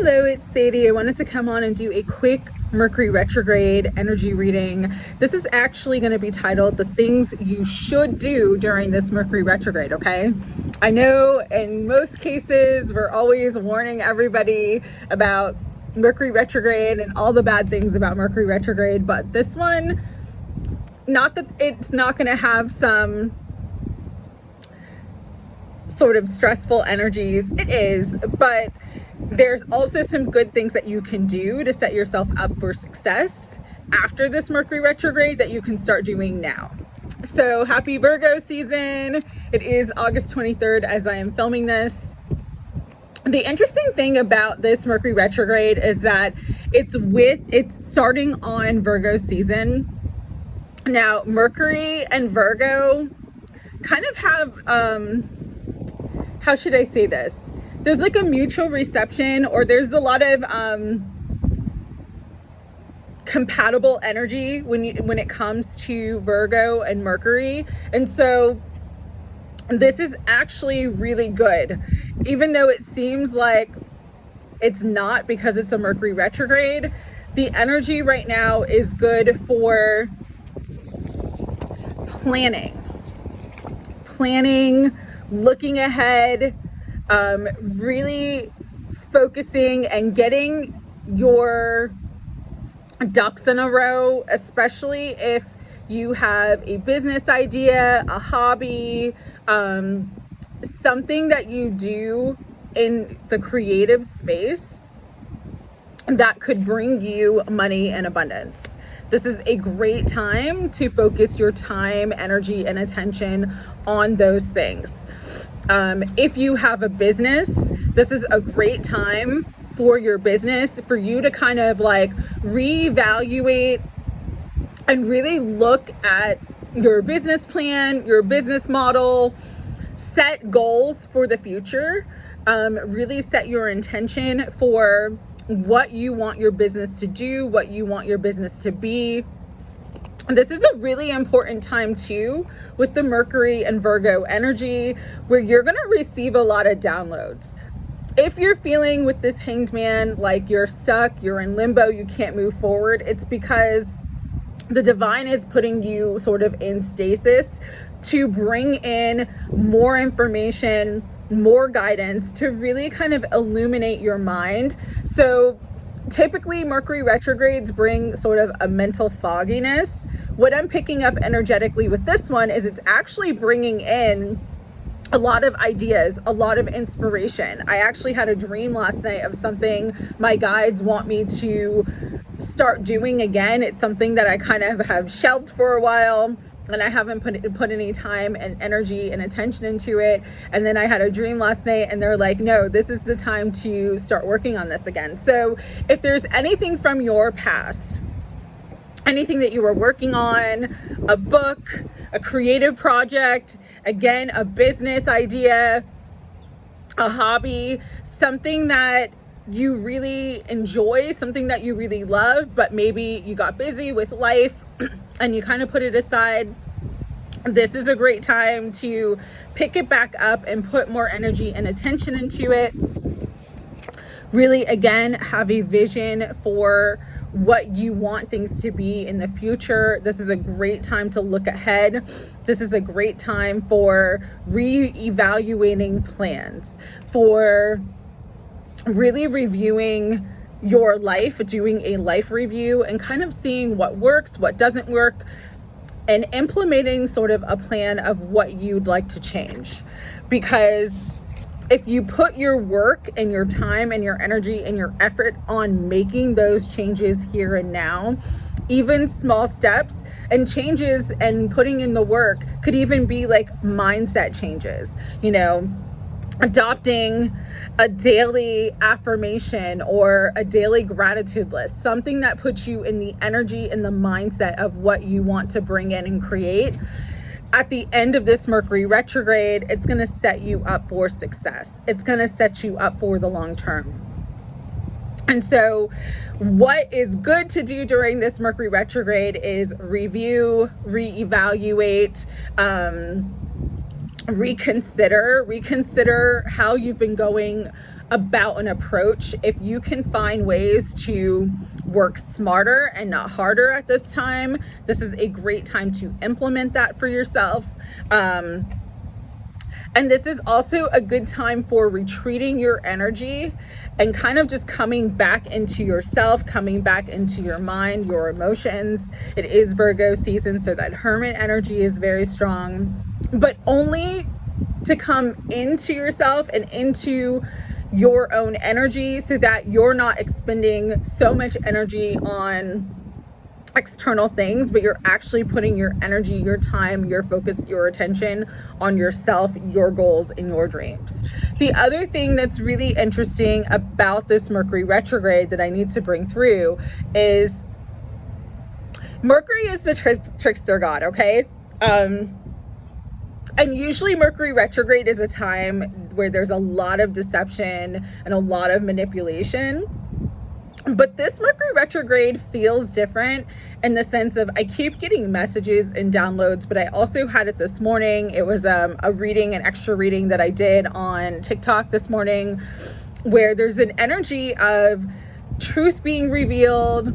Hello, it's Sadie. I wanted to come on and do a quick Mercury Retrograde energy reading. This is actually going to be titled The Things You Should Do During this Mercury Retrograde, okay? I know in most cases we're always warning everybody about Mercury Retrograde and all the bad things about Mercury Retrograde, but this one, not that it's not going to have some sort of stressful energies, it is, but there's also some good things that you can do to set yourself up for success after this Mercury retrograde that you can start doing now. So happy Virgo season. It is August 23rd as I am filming this. The interesting thing about this Mercury retrograde is that it's starting on Virgo season. Now, Mercury and Virgo kind of have, how should I say this? There's like a mutual reception, or there's a lot of compatible energy when it comes to Virgo and Mercury. And so this is actually really good, even though it seems like it's not because it's a Mercury retrograde. The energy right now is good for planning, looking ahead, really focusing and getting your ducks in a row, especially if you have a business idea, a hobby, something that you do in the creative space that could bring you money and abundance. This is a great time to focus your time, energy, and attention on those things. If you have a business, this is a great time for your business, for you to kind of like reevaluate and really look at your business plan, your business model, set goals for the future, really set your intention for what you want your business to do, what you want your business to be. This is a really important time too with the Mercury and Virgo energy, where you're going to receive a lot of downloads. If you're feeling with this Hanged Man like you're stuck, you're in limbo, you can't move forward, it's because the divine is putting you sort of in stasis to bring in more information, more guidance, to really kind of illuminate your mind. So typically Mercury retrogrades bring sort of a mental fogginess. What I'm picking up energetically with this one is it's actually bringing in a lot of ideas, a lot of inspiration. I actually had a dream last night of something my guides want me to start doing again. It's something that I kind of have shelved for a while, and I haven't put any time and energy and attention into it. And then I had a dream last night and they're like, no, this is the time to start working on this again. So if there's anything from your past, anything that you were working on, a book, a creative project, again, a business idea, a hobby, something that you really enjoy, something that you really love, but maybe you got busy with life and you kind of put it aside, this is a great time to pick it back up and put more energy and attention into it. Really, again, have a vision for what you want things to be in the future. This is a great time to look ahead. This is a great time for re-evaluating plans, for really reviewing your life, doing a life review and kind of seeing what works, what doesn't work, and implementing sort of a plan of what you'd like to change. Because if you put your work and your time and your energy and your effort on making those changes here and now, even small steps and changes and putting in the work could even be like mindset changes, adopting a daily affirmation or a daily gratitude list, something that puts you in the energy and the mindset of what you want to bring in and create. At the end of this Mercury retrograde, it's going to set you up for success. It's going to set you up for the long term. And so what is good to do during this Mercury retrograde is review, reevaluate, reconsider how you've been going about an approach. If you can find ways to work smarter and not harder at this time, this is a great time to implement that for yourself. And this is also a good time for retreating your energy and kind of just coming back into yourself, coming back into your mind, your emotions. It is Virgo season, so that Hermit energy is very strong, but only to come into yourself and into your own energy so that you're not expending so much energy on external things, but you're actually putting your energy, your time, your focus, your attention on yourself, your goals, and your dreams. The other thing that's really interesting about this Mercury retrograde that I need to bring through is Mercury is the trickster god, okay? And usually Mercury retrograde is a time where there's a lot of deception and a lot of manipulation. But this Mercury retrograde feels different in the sense of I keep getting messages and downloads, but I also had it this morning. It was a reading, an extra reading that I did on TikTok this morning, where there's an energy of truth being revealed,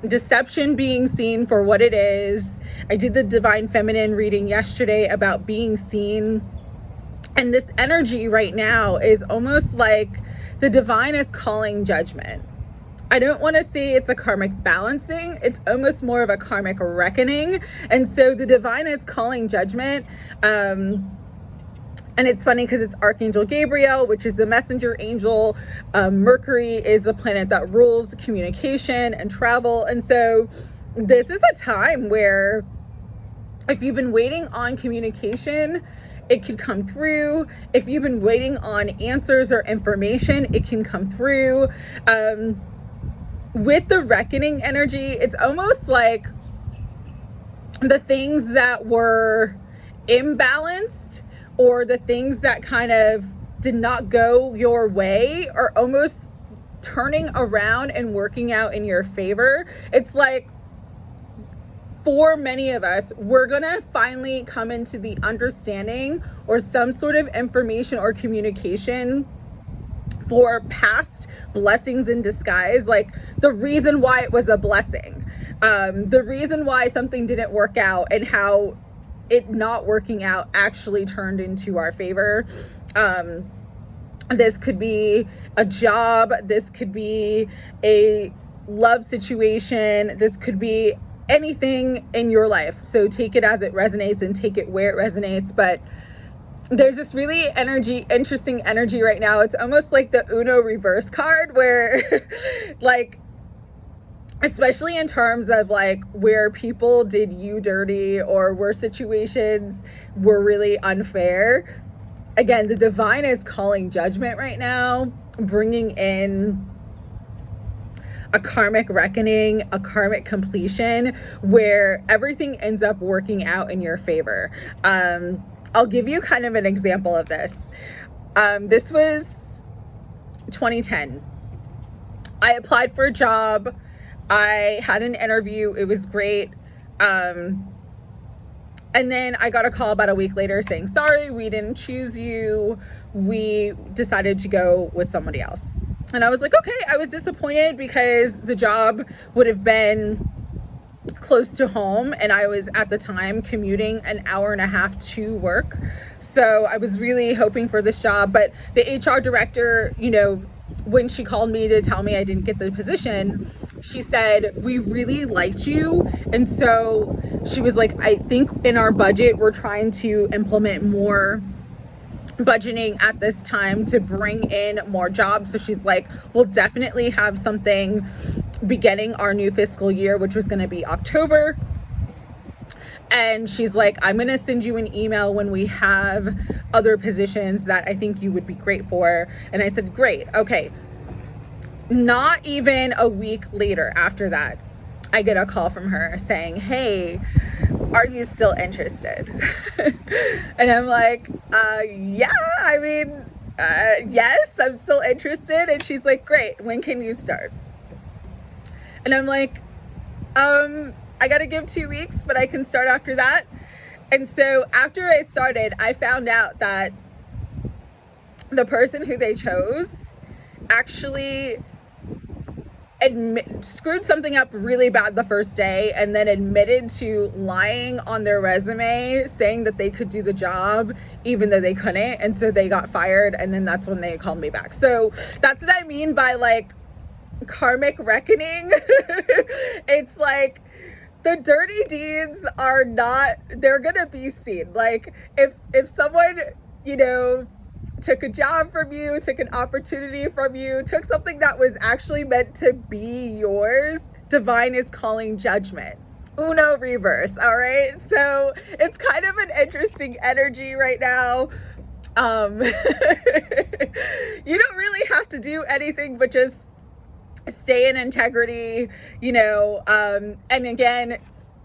deception being seen for what it is. I did the Divine Feminine reading yesterday about being seen. And this energy right now is almost like the divine is calling judgment. I don't want to say it's a karmic balancing. It's almost more of a karmic reckoning. And so the divine is calling judgment. And it's funny because it's Archangel Gabriel, which is the messenger angel. Mercury is the planet that rules communication and travel. And so this is a time where if you've been waiting on communication, it can come through. If you've been waiting on answers or information, it can come through. With the reckoning energy, it's almost like the things that were imbalanced or the things that kind of did not go your way are almost turning around and working out in your favor. It's like, for many of us, we're gonna finally come into the understanding or some sort of information or communication for past blessings in disguise, like the reason why it was a blessing, the reason why something didn't work out and how it not working out actually turned into our favor. This could be a job, this could be a love situation, this could be anything in your life. So take it as it resonates and take it where it resonates. But there's this really interesting energy right now. It's almost like the Uno reverse card where like, especially in terms of like where people did you dirty or where situations were really unfair. Again, the divine is calling judgment right now, bringing in a karmic reckoning, a karmic completion where everything ends up working out in your favor. I'll give you kind of an example of this. This was 2010. I applied for a job. I had an interview. It was great. And then I got a call about a week later saying, sorry, we didn't choose you. We decided to go with somebody else. And I was like, okay, I was disappointed because the job would have been close to home, and I was at the time commuting an hour and a half to work. So I was really hoping for this job, but the HR director, you know, when she called me to tell me I didn't get the position, she said, we really liked you. And so she was like, I think in our budget, we're trying to implement more budgeting at this time to bring in more jobs. So she's like, we'll definitely have something beginning our new fiscal year, which was going to be October. And she's like, I'm going to send you an email when we have other positions that I think you would be great for. And I said, great. Okay. Not even a week later after that, I get a call from her saying, hey, are you still interested? And I'm like, yeah, I mean, yes, I'm still interested. And she's like, great. When can you start? And I'm like, I got to give 2 weeks, but I can start after that. And so after I started, I found out that the person who they chose actually screwed something up really bad the first day and then admitted to lying on their resume saying that they could do the job even though they couldn't, and so they got fired, and then that's when they called me back. So that's what I mean by like karmic reckoning. It's like the dirty deeds are not, they're gonna be seen. Like if someone, you know, took a job from you, took an opportunity from you, took something that was actually meant to be yours, divine is calling judgment. Uno reverse, all right? So it's kind of an interesting energy right now. You don't really have to do anything but just stay in integrity, you know, and again,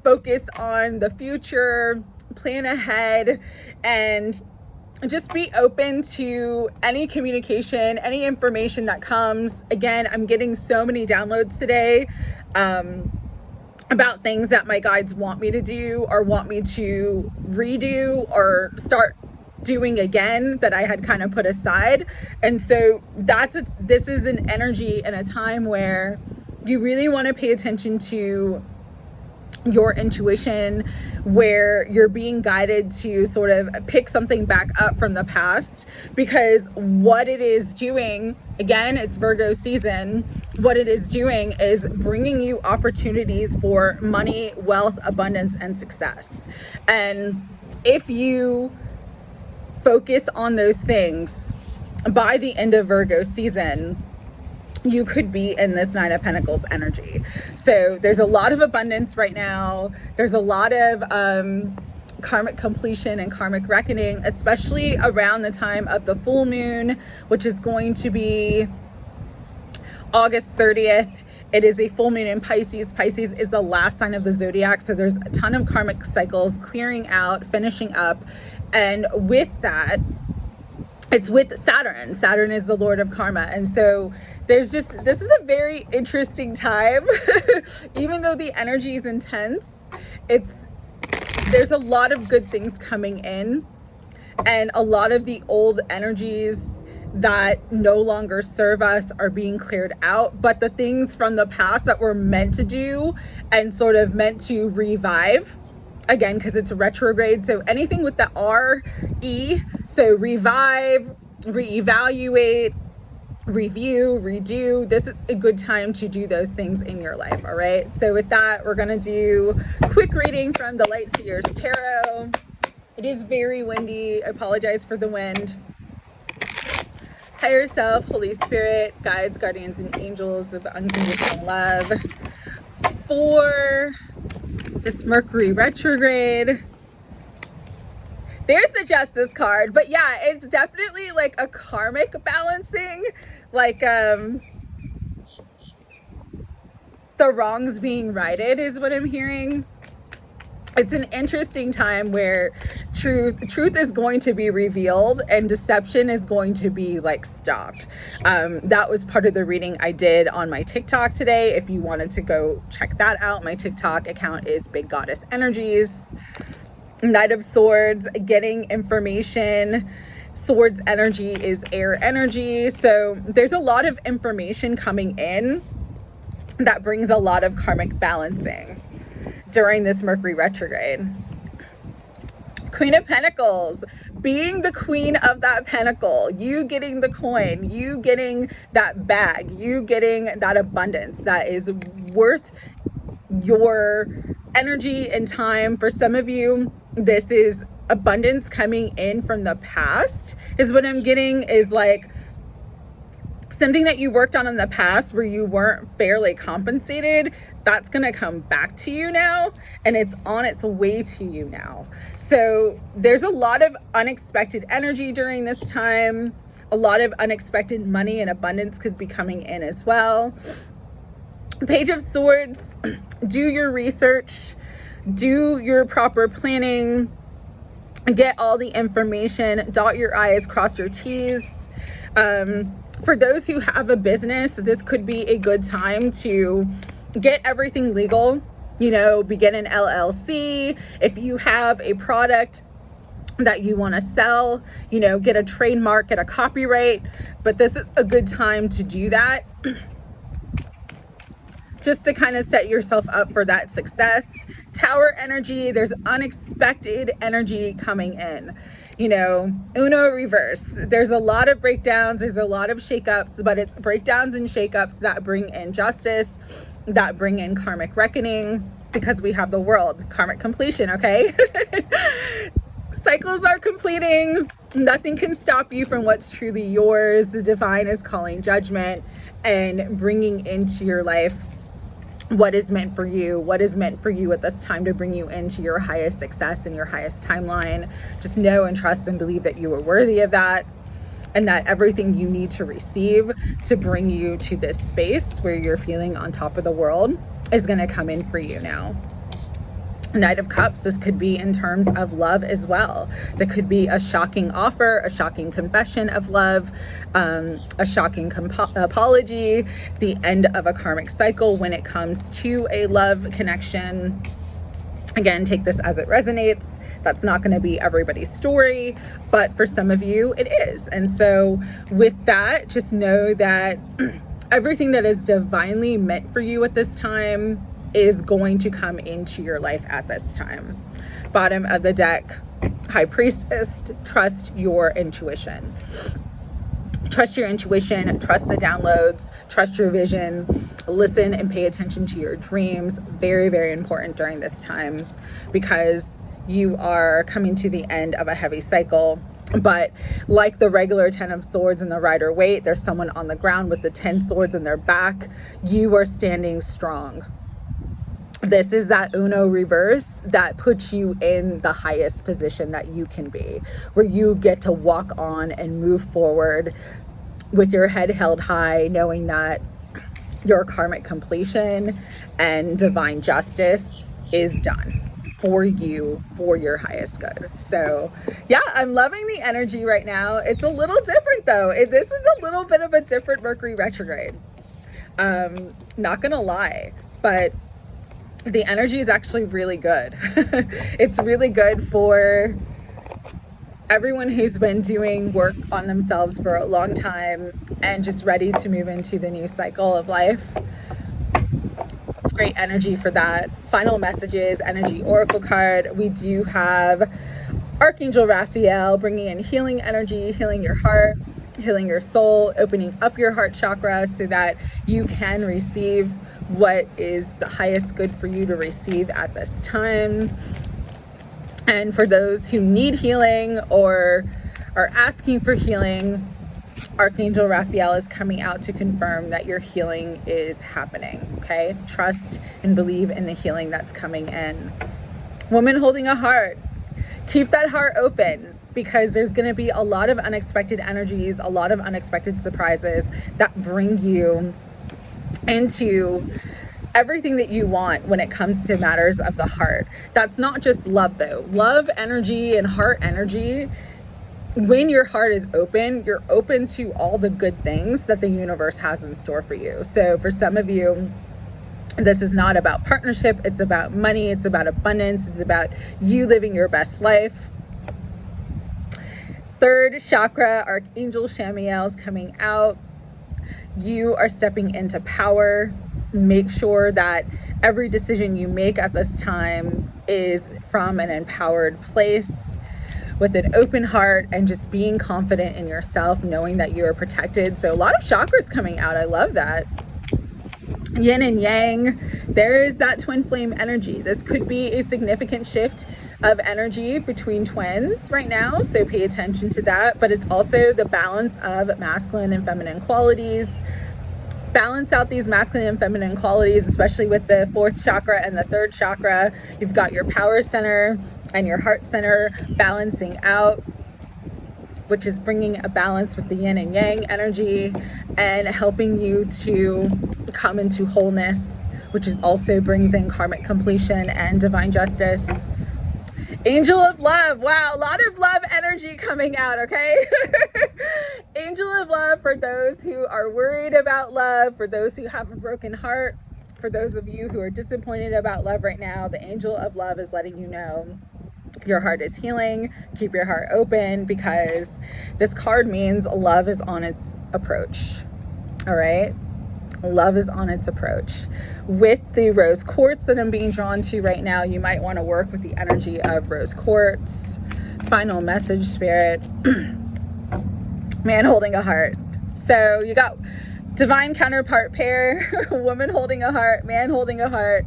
focus on the future, plan ahead, and just be open to any communication, any information that comes. Again, I'm getting so many downloads today about things that my guides want me to do or want me to redo or start doing again that I had kind of put aside. And so this is an energy and a time where you really want to pay attention to your intuition, where you're being guided to sort of pick something back up from the past, because what it is doing, again, it's Virgo season, what it is doing is bringing you opportunities for money, wealth, abundance, and success. And if you focus on those things by the end of Virgo season, you could be in this Nine of Pentacles energy. So there's a lot of abundance right now. There's a lot of karmic completion and karmic reckoning, especially around the time of the full moon, which is going to be August 30th. It is a full moon in Pisces. Pisces is the last sign of the zodiac. So there's a ton of karmic cycles clearing out, finishing up. And with that, it's with Saturn. Saturn is the Lord of Karma. And so this is a very interesting time. Even though the energy is intense, there's a lot of good things coming in, and a lot of the old energies that no longer serve us are being cleared out. But the things from the past that were meant to do and sort of meant to revive, again, because it's a retrograde, so anything with the R-E, so revive, reevaluate, review, redo, this is a good time to do those things in your life, all right? So with that, we're gonna do a quick reading from the Light Seers Tarot. It is very windy. I apologize for the wind. Higher self, Holy Spirit, guides, guardians, and angels of unconditional love for this Mercury retrograde. There's the Justice card, but yeah, it's definitely like a karmic balancing, like the wrongs being righted is what I'm hearing. It's an interesting time where truth is going to be revealed and deception is going to be like stopped. That was part of the reading I did on my TikTok today. If you wanted to go check that out, my TikTok account is Big Goddess Energies. Knight of Swords, getting information. Swords energy is air energy. So there's a lot of information coming in that brings a lot of karmic balancing during this Mercury retrograde. Queen of Pentacles, being the queen of that pentacle, you getting the coin, you getting that bag, you getting that abundance that is worth your energy and time. For some of you, this is abundance coming in from the past is what I'm getting, is like something that you worked on in the past where you weren't fairly compensated. That's going to come back to you now, and it's on its way to you now. So there's a lot of unexpected energy during this time. A lot of unexpected money and abundance could be coming in as well. Page of Swords, do your research, do your proper planning, get all the information, dot your I's, cross your T's. For those who have a business, this could be a good time to get everything legal, you know, begin an LLC. If you have a product that you want to sell, get a trademark, get a copyright. But this is a good time to do that, just to kind of set yourself up for that success. Tower energy, there's unexpected energy coming in. Uno reverse. There's a lot of breakdowns, there's a lot of shakeups, but it's breakdowns and shakeups that bring in justice, that bring in karmic reckoning, because we have the world, karmic completion, okay? Cycles are completing. Nothing can stop you from what's truly yours. The divine is calling judgment and bringing into your life what is meant for you, what is meant for you at this time to bring you into your highest success and your highest timeline. Just know and trust and believe that you are worthy of that, and that everything you need to receive to bring you to this space where you're feeling on top of the world is going to come in for you now. Knight of Cups, this could be in terms of love as well. There could be a shocking offer, a shocking confession of love, a shocking apology, the end of a karmic cycle when it comes to a love connection. Again, take this as it resonates. That's not going to be everybody's story, but for some of you, it is. And so with that, just know that everything that is divinely meant for you at this time is going to come into your life at this time. Bottom of the deck, High Priestess, trust your intuition. Trust your intuition, trust the downloads, trust your vision, listen and pay attention to your dreams. Very, very important during this time, because you are coming to the end of a heavy cycle. But like the regular 10 of swords and the Rider Waite, there's someone on the ground with the 10 swords in their back. You are standing strong. This is that Uno reverse that puts you in the highest position that you can be, where you get to walk on and move forward with your head held high, knowing that your karmic completion and divine justice is done for you, for your highest good. So yeah, I'm loving the energy right now. It's a little different though. This is a little bit of a different Mercury retrograde. Not gonna lie, but the energy is actually really good. It's really good for everyone who's been doing work on themselves for a long time and just ready to move into the new cycle of life. It's great energy for that. Final messages, energy oracle card. We do have Archangel Raphael bringing in healing energy, healing your heart, healing your soul, opening up your heart chakra so that you can receive what is the highest good for you to receive at this time. And for those who need healing or are asking for healing, Archangel Raphael is coming out to confirm that your healing is happening, okay? Trust and believe in the healing that's coming in. Woman holding a heart, keep that heart open, because there's going to be a lot of unexpected energies, a lot of unexpected surprises that bring you into everything that you want when it comes to matters of the heart. That's not just love though. Love energy and heart energy, when your heart is open, you're open to all the good things that the universe has in store for you. So for some of you, this is not about partnership, it's about money, it's about abundance, it's about you living your best life. Third chakra, Archangel Shamiel is coming out. You are stepping into power. Make sure that every decision you make at this time is from an empowered place, with an open heart, and just being confident in yourself, knowing that you are protected. So a lot of chakras coming out. I love that. Yin and yang, there is that twin flame energy. This could be a significant shift of energy between twins right now, so pay attention to that. But it's also the balance of masculine and feminine qualities. Balance out these masculine and feminine qualities, especially with the fourth chakra and the third chakra. You've got your power center and your heart center balancing out, which is bringing a balance with the yin and yang energy and helping you to come into wholeness, which is also brings in karmic completion and divine justice. Angel of love. Wow, a lot of love energy coming out, okay? Angel of love for those who are worried about love, for those who have a broken heart, for those of you who are disappointed about love right now. The angel of love is letting you know Your heart is healing. Keep your heart open, because this card means love is on its approach. All right? Love is on its approach. With the rose quartz that I'm being drawn to right now, you might want to work with the energy of rose quartz. Final message, Spirit. Man holding a heart. So you got divine counterpart pair, woman holding a heart, man holding a heart.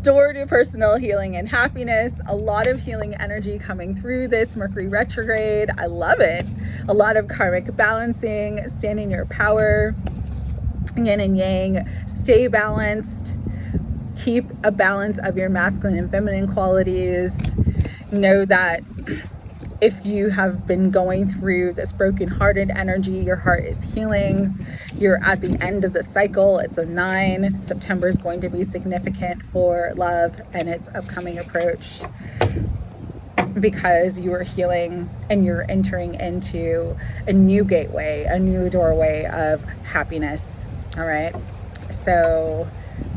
Door to personal healing and happiness. A lot of healing energy coming through this Mercury retrograde. I love it. A lot of karmic balancing, stand in your power, yin and yang, stay balanced, keep a balance of your masculine and feminine qualities. Know that if you have been going through this broken-hearted energy, your heart is healing. You're at the end of the cycle. It's a 9. September is going to be significant for love and its upcoming approach, because you are healing and you're entering into a new gateway, a new doorway of happiness. All right. So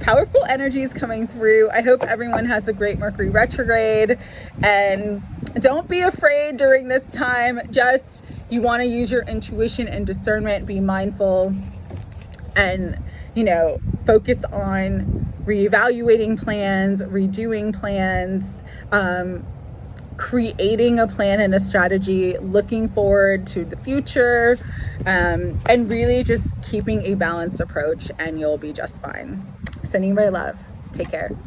powerful energies coming through. I hope everyone has a great Mercury retrograde, and don't be afraid during this time. Just, you want to use your intuition and discernment, be mindful, and, focus on reevaluating plans, redoing plans, creating a plan and a strategy, looking forward to the future, and really just keeping a balanced approach, and you'll be just fine. Sending my love. Take care.